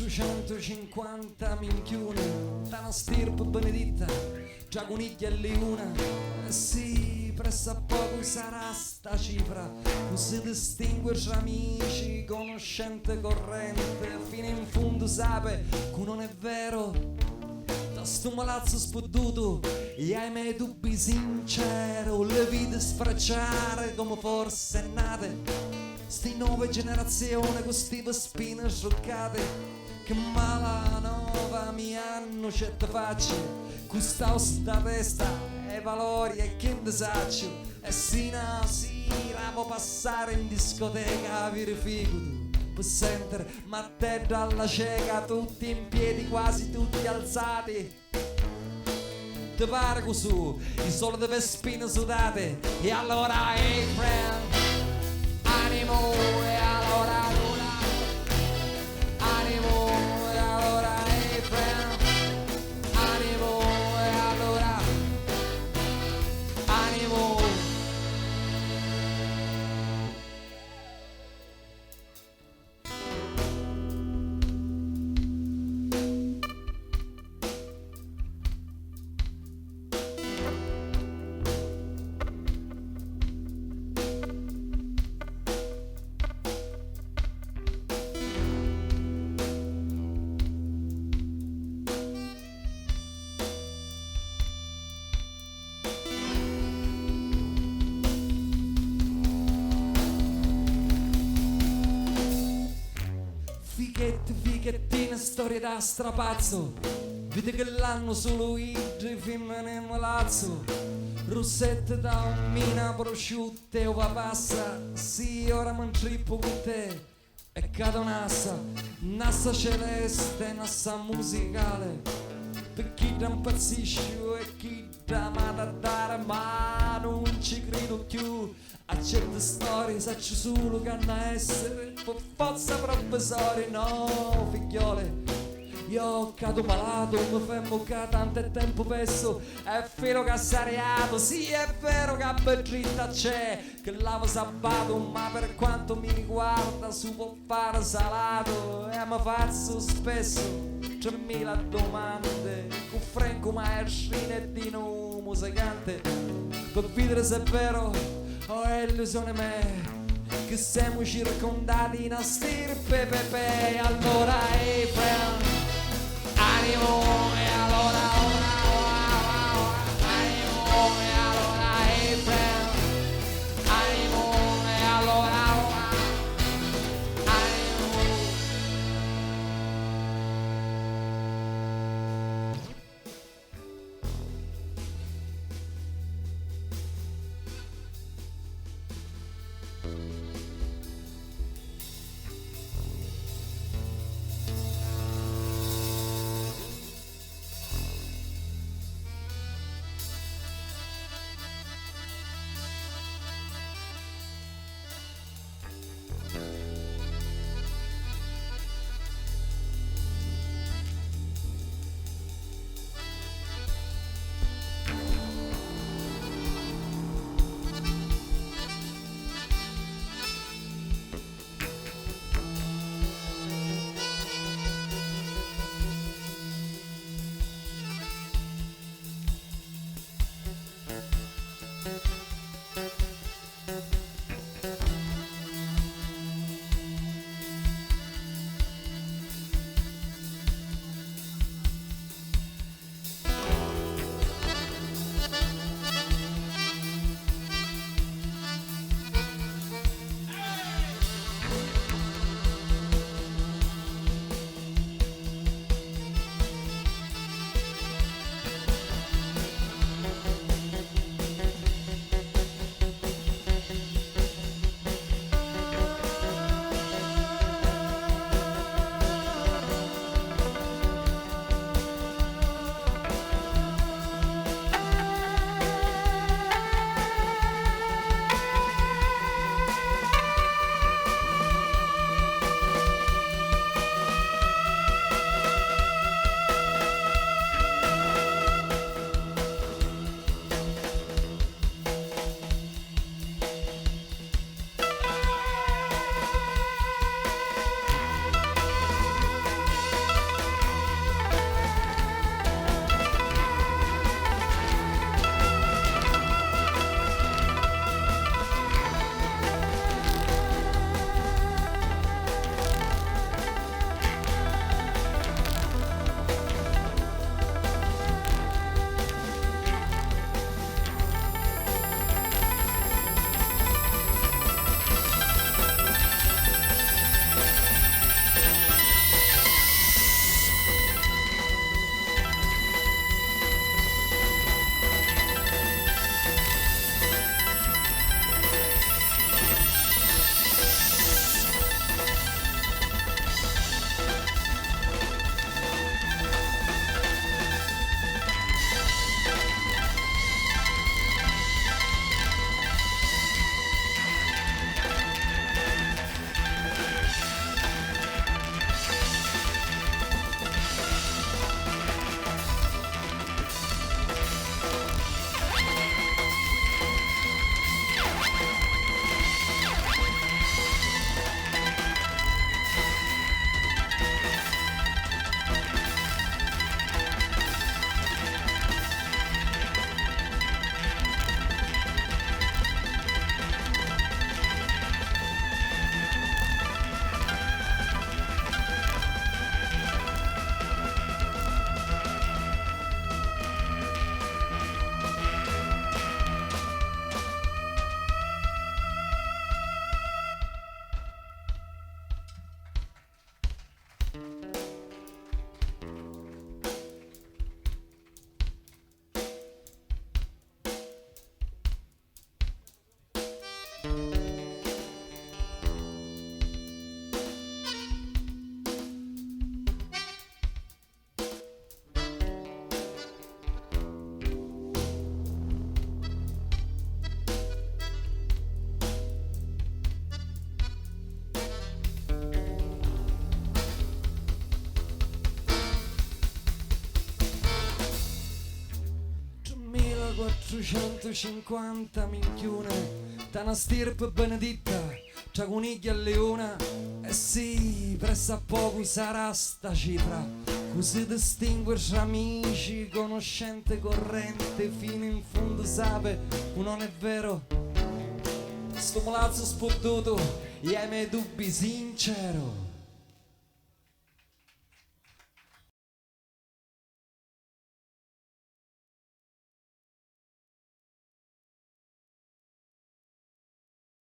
450 minchioni da una stirpe beneditta, già coniglia e liuna. Sì, presso a poco sarà sta cifra, si distingue tra amici, conoscente, corrente, fino in fondo sape che non è vero. Da sto malazzo spuduto e ai miei dubbi sincero, le vite sfracciare come forse è nate. Sti nuove generazioni con stive spine scioccate, che mala nova mi hanno certe facce, questa osta testa e valori e che ne saccio. E sino sera può passare in discoteca a verifico per sentire, ma te dalla cieca tutti in piedi, quasi tutti alzati. Te pare così, i soliti vespine sudate, e allora hey friend, animo e allora luna, animo e allora hey friend, animo e allora animo. Fighettine, storie da strapazzo, vede che l'hanno solo Luigi, femmine e malazzo, rossette da un mina, prosciutte, uva passa, sì ora mantrippo con te, e cado nassa celeste, nassa musicale, per chi da impazzisce e chi da mata dare, ma non ci credo più. A certe storie saccio solo che hanno essere per forza professori, no figliole. Io cado malato, mi fermo che tanto tempo perso, è vero che ha sariato, sì è vero che a dritta c'è, che lavo sabato, ma per quanto mi riguarda si può fare salato, e mi faccio spesso 3000 domande, con Franco maestrino e Dino musicante, per vedere se è vero o è illusione me, che siamo circondati in una stirpe pepe. Allora hey friend, animo e allora animo e allora hey friend, animo e allora animo. $450 minchione da una stirpe beneditta tra conigli e leona. E sì, presso a poco sarà sta cifra, così distingue tra amici, conoscente, corrente, fino in fondo sape, non è vero. Sto palazzo spuduto, e ai miei dubbi sincero.